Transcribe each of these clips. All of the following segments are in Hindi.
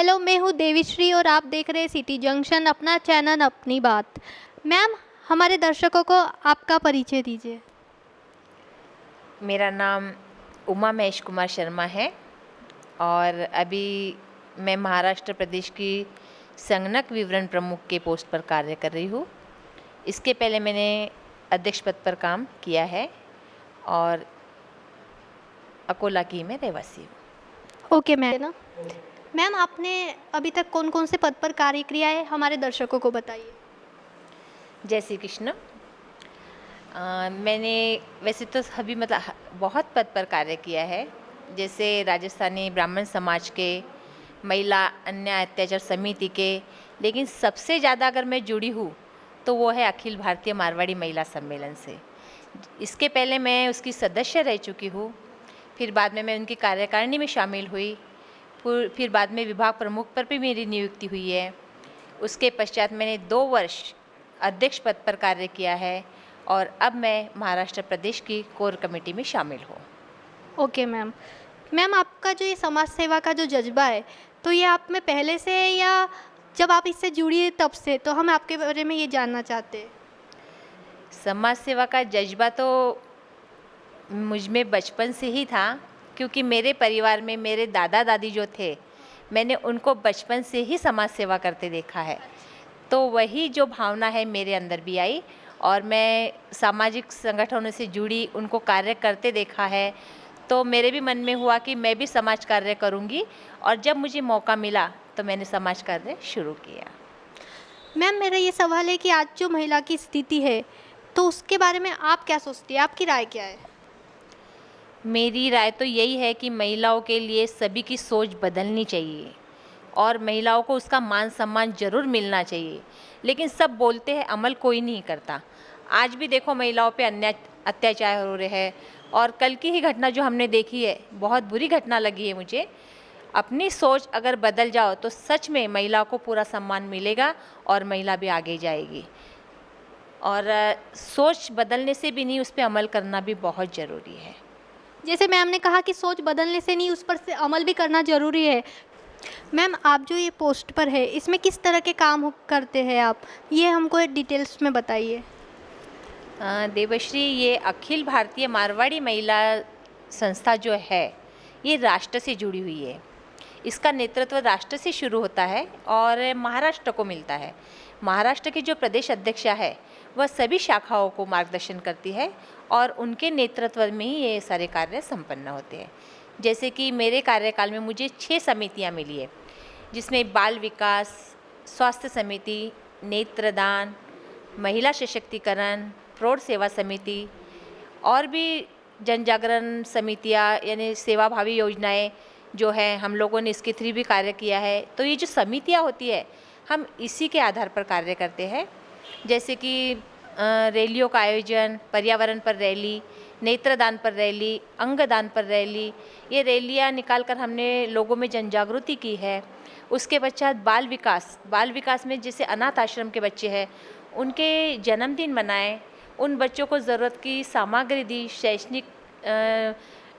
हेलो, मैं हूँ देवीश्री और आप देख रहे हैं सिटी जंक्शन, अपना चैनल अपनी बात। मैम, हमारे दर्शकों को आपका परिचय दीजिए। मेरा नाम उमा महेश कुमार शर्मा है और अभी मैं महाराष्ट्र प्रदेश की संगणक विवरण प्रमुख के पोस्ट पर कार्य कर रही हूँ। इसके पहले मैंने अध्यक्ष पद पर काम किया है और अकोला की मैं रहवासी हूँ। Okay ma'am. मैम, आपने अभी तक कौन कौन से पद पर कार्य किया है, हमारे दर्शकों को बताइए। जय श्री कृष्ण। मैंने वैसे तो अभी बहुत पद पर कार्य किया है, जैसे राजस्थानी ब्राह्मण समाज के, महिला अन्याय अत्याचार समिति के, लेकिन सबसे ज़्यादा अगर मैं जुड़ी हूँ तो वो है अखिल भारतीय मारवाड़ी महिला सम्मेलन से। इसके पहले मैं उसकी सदस्य रह चुकी हूँ, फिर बाद में मैं उनकी कार्यकारिणी में शामिल हुई, फिर बाद में विभाग प्रमुख पर भी मेरी नियुक्ति हुई है। उसके पश्चात मैंने 2 वर्ष अध्यक्ष पद पर कार्य किया है और अब मैं महाराष्ट्र प्रदेश की कोर कमेटी में शामिल हूँ। Okay ma'am. मैम, आपका जो ये समाज सेवा का जो जज्बा है, तो ये आप में पहले से है या जब आप इससे जुड़ी है तब से? तो हम आपके बारे में ये जानना चाहते हैं। समाज सेवा का जज्बा तो मुझ में बचपन से ही था, क्योंकि मेरे परिवार में मेरे दादा दादी जो थे, मैंने उनको बचपन से ही समाज सेवा करते देखा है, तो वही जो भावना है मेरे अंदर भी आई और मैं सामाजिक संगठनों से जुड़ी, उनको कार्य करते देखा है, तो मेरे भी मन में हुआ कि मैं भी समाज कार्य करूंगी और जब मुझे मौका मिला तो मैंने समाज कार्य शुरू किया। मैम, मेरा ये सवाल है कि आज जो महिला की स्थिति है, तो उसके बारे में आप क्या सोचती हैं, आपकी राय क्या है? मेरी राय तो यही है कि महिलाओं के लिए सभी की सोच बदलनी चाहिए और महिलाओं को उसका मान सम्मान जरूर मिलना चाहिए, लेकिन सब बोलते हैं, अमल कोई नहीं करता। आज भी देखो महिलाओं पे अन्याय अत्याचार हो रहे हैं और कल की ही घटना जो हमने देखी है, बहुत बुरी घटना लगी है मुझे। अपनी सोच अगर बदल जाओ तो सच में महिलाओं को पूरा सम्मान मिलेगा और महिला भी आगे जाएगी। और सोच बदलने से भी नहीं, उस पर अमल करना भी बहुत ज़रूरी है। जैसे मैम ने कहा कि सोच बदलने से नहीं, उस पर से अमल भी करना ज़रूरी है। मैम, आप जो ये पोस्ट पर है, इसमें किस तरह के काम करते हैं आप, ये हमको डिटेल्स में बताइए। देवश्री, ये अखिल भारतीय मारवाड़ी महिला संस्था जो है, ये राष्ट्र से जुड़ी हुई है। इसका नेतृत्व राष्ट्र से शुरू होता है और महाराष्ट्र को मिलता है। महाराष्ट्र की जो प्रदेश अध्यक्षा है, वह सभी शाखाओं को मार्गदर्शन करती है और उनके नेतृत्व में ही ये सारे कार्य संपन्न होते हैं। जैसे कि मेरे कार्यकाल में मुझे 6 समितियां मिली है, जिसमें बाल विकास, स्वास्थ्य समिति, नेत्रदान, महिला सशक्तिकरण, प्रौढ़ सेवा समिति और भी जन जागरण समितियाँ, यानी सेवाभावी योजनाएं जो है, हम लोगों ने इसके थ्रू भी कार्य किया है। तो ये जो समितियाँ होती है, हम इसी के आधार पर कार्य करते हैं। जैसे कि रैलियों का आयोजन, पर्यावरण पर रैली, नेत्रदान पर रैली, अंगदान पर रैली, ये रैलियाँ निकाल कर हमने लोगों में जन जागृति की है। उसके पश्चात बाल विकास में जैसे अनाथ आश्रम के बच्चे हैं, उनके जन्मदिन मनाए, उन बच्चों को ज़रूरत की सामग्री दी, शैक्षणिक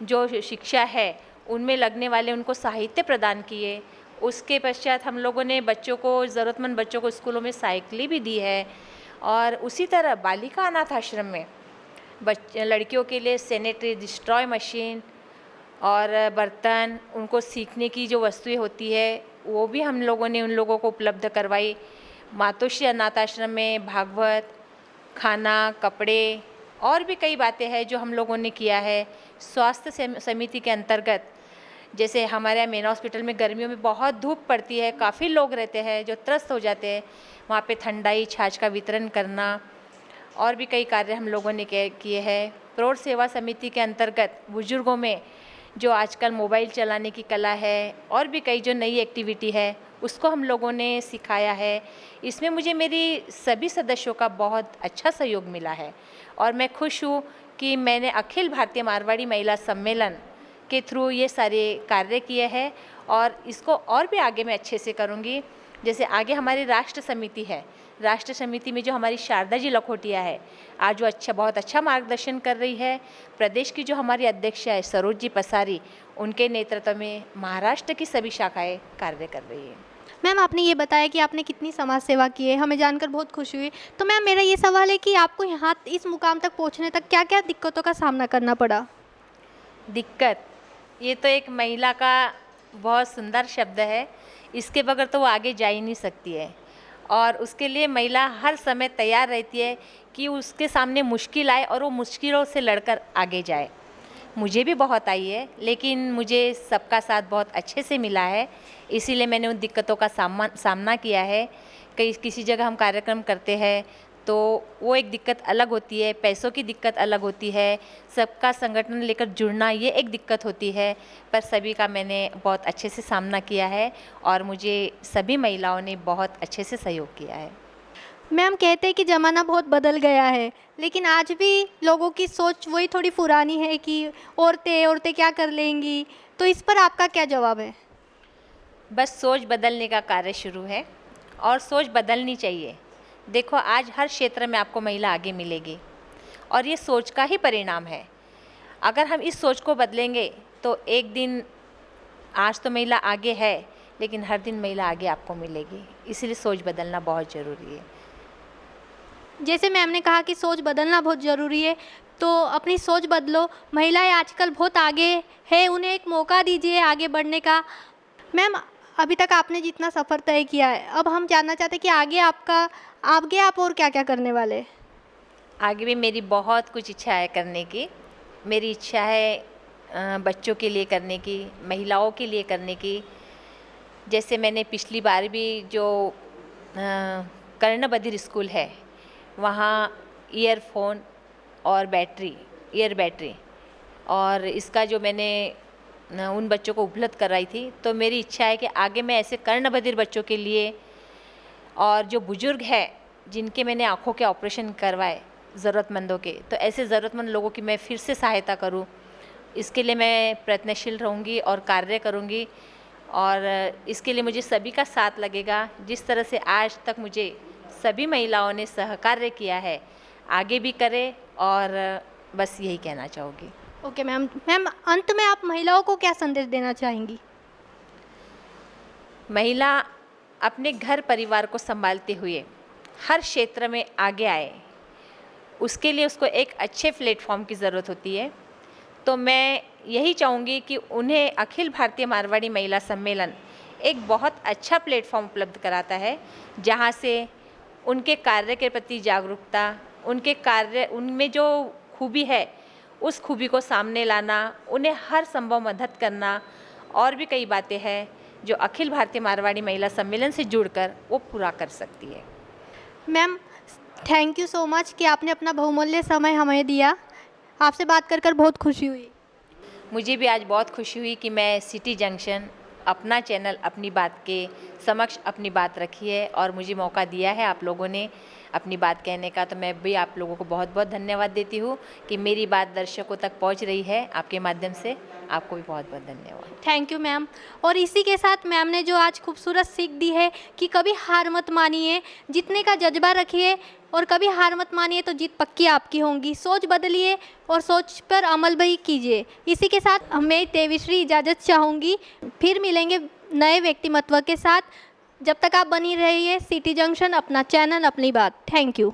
जो शिक्षा है उनमें लगने वाले उनको साहित्य प्रदान किए। उसके पश्चात हम लोगों ने बच्चों को, ज़रूरतमंद बच्चों को स्कूलों में साइकिलें भी दी है। और उसी तरह बालिका अनाथ आश्रम में लड़कियों के लिए सैनिटरी डिस्ट्रॉय मशीन और बर्तन, उनको सीखने की जो वस्तुएं होती है, वो भी हम लोगों ने उन लोगों को उपलब्ध करवाई। मातोश्री अनाथ आश्रम में भागवत, खाना, कपड़े और भी कई बातें हैं जो हम लोगों ने किया है। स्वास्थ्य समिति के अंतर्गत, जैसे हमारे यहाँ मेन हॉस्पिटल में गर्मियों में बहुत धूप पड़ती है, काफ़ी लोग रहते हैं जो त्रस्त हो जाते हैं, वहाँ पे ठंडाई छाछ का वितरण करना और भी कई कार्य हम लोगों ने किए हैं। प्रौढ़ सेवा समिति के अंतर्गत बुजुर्गों में जो आजकल मोबाइल चलाने की कला है और भी कई जो नई एक्टिविटी है, उसको हम लोगों ने सिखाया है। इसमें मुझे मेरी सभी सदस्यों का बहुत अच्छा सहयोग मिला है और मैं खुश हूँ कि मैंने अखिल भारतीय मारवाड़ी महिला सम्मेलन के थ्रू ये सारे कार्य किए हैं और इसको और भी आगे मैं अच्छे से करूँगी। जैसे आगे हमारी राष्ट्र समिति है, राष्ट्र समिति में जो हमारी शारदा जी लखोटिया है, आज वो बहुत अच्छा मार्गदर्शन कर रही है। प्रदेश की जो हमारी अध्यक्ष है सरोज जी पसारी, उनके नेतृत्व में महाराष्ट्र की सभी शाखाएं कार्य कर रही है। मैम आपने ये बताया कि आपने कितनी समाज सेवा की है, हमें जानकर बहुत खुशी हुई। तो मैम मेरा ये सवाल है कि आपको यहाँ इस मुकाम तक पहुँचने तक क्या क्या दिक्कतों का सामना करना पड़ा? दिक्कत, ये तो एक महिला का बहुत सुंदर शब्द है। इसके बगैर तो वो आगे जा ही नहीं सकती है, और उसके लिए महिला हर समय तैयार रहती है कि उसके सामने मुश्किल आए और वो मुश्किलों से लड़कर आगे जाए। मुझे भी बहुत आई है, लेकिन मुझे सबका साथ बहुत अच्छे से मिला है, इसीलिए मैंने उन दिक्कतों का सामना किया है। किसी जगह हम कार्यक्रम करते हैं तो वो एक दिक्कत अलग होती है, पैसों की दिक्कत अलग होती है, सबका संगठन लेकर जुड़ना ये एक दिक्कत होती है, पर सभी का मैंने बहुत अच्छे से सामना किया है और मुझे सभी महिलाओं ने बहुत अच्छे से सहयोग किया है। मैम कहते हैं कि ज़माना बहुत बदल गया है, लेकिन आज भी लोगों की सोच वही थोड़ी पुरानी है कि औरतें औरतें क्या कर लेंगी, तो इस पर आपका क्या जवाब है? बस सोच बदलने का कार्य शुरू है और सोच बदलनी चाहिए। देखो, आज हर क्षेत्र में आपको महिला आगे मिलेगी और ये सोच का ही परिणाम है। अगर हम इस सोच को बदलेंगे तो एक दिन, आज तो महिला आगे है, लेकिन हर दिन महिला आगे आपको मिलेगी, इसलिए सोच बदलना बहुत ज़रूरी है। जैसे मैम ने कहा कि सोच बदलना बहुत ज़रूरी है, तो अपनी सोच बदलो। महिलाएं आजकल बहुत आगे है, उन्हें एक मौका दीजिए आगे बढ़ने का। मैम अभी तक आपने जितना सफ़र तय किया है, अब हम जानना चाहते हैं कि आगे आप और क्या क्या करने वाले हैं? आगे भी मेरी बहुत कुछ इच्छा है करने की। मेरी इच्छा है बच्चों के लिए करने की, महिलाओं के लिए करने की। जैसे मैंने पिछली बार भी जो कर्ण बधिर स्कूल है, वहाँ ईयरफोन और ईयर बैटरी और इसका जो मैंने उन बच्चों को उपलब्ध कराई थी, तो मेरी इच्छा है कि आगे मैं ऐसे कर्ण बधिर बच्चों के लिए, और जो बुजुर्ग हैं जिनके मैंने आँखों के ऑपरेशन करवाए ज़रूरतमंदों के, तो ऐसे ज़रूरतमंद लोगों की मैं फिर से सहायता करूं। इसके लिए मैं प्रयत्नशील रहूंगी और कार्य करूंगी, और इसके लिए मुझे सभी का साथ लगेगा। जिस तरह से आज तक मुझे सभी महिलाओं ने सहकार्य किया है, आगे भी करें, और बस यही कहना चाहूँगी। Okay ma'am. मैम अंत में आप महिलाओं को क्या संदेश देना चाहेंगी? महिला अपने घर परिवार को संभालते हुए हर क्षेत्र में आगे आए, उसके लिए उसको एक अच्छे प्लेटफॉर्म की ज़रूरत होती है। तो मैं यही चाहूँगी कि उन्हें अखिल भारतीय मारवाड़ी महिला सम्मेलन एक बहुत अच्छा प्लेटफॉर्म उपलब्ध कराता है, जहाँ से उनके कार्य के प्रति जागरूकता, उनके कार्य, उनमें जो खूबी है उस खूबी को सामने लाना, उन्हें हर संभव मदद करना, और भी कई बातें हैं जो अखिल भारतीय मारवाड़ी महिला सम्मेलन से जुड़कर वो पूरा कर सकती है। Ma'am thank you so much कि आपने अपना बहुमूल्य समय हमें दिया। आपसे बात कर बहुत खुशी हुई। मुझे भी आज बहुत खुशी हुई कि मैं सिटी जंक्शन, अपना चैनल, अपनी बात के समक्ष अपनी बात रखी है और मुझे मौका दिया है आप लोगों ने अपनी बात कहने का। तो मैं भी आप लोगों को बहुत बहुत धन्यवाद देती हूँ कि मेरी बात दर्शकों तक पहुँच रही है आपके माध्यम से। आपको भी बहुत बहुत धन्यवाद। Thank you ma'am. और इसी के साथ मैम ने जो आज खूबसूरत सीख दी है कि कभी हार मत मानिए, जीतने का जज्बा रखिए, और कभी हार मत मानिए तो जीत पक्की आपकी होंगी। सोच बदलिए और सोच पर अमल भी कीजिए। इसी के साथ मैं देवीश्री इजाज़त चाहूँगी। फिर मिलेंगे नए व्यक्तिमत्व के साथ। जब तक आप बनी रहिए सिटी जंक्शन, अपना चैनल, अपनी बात। Thank you.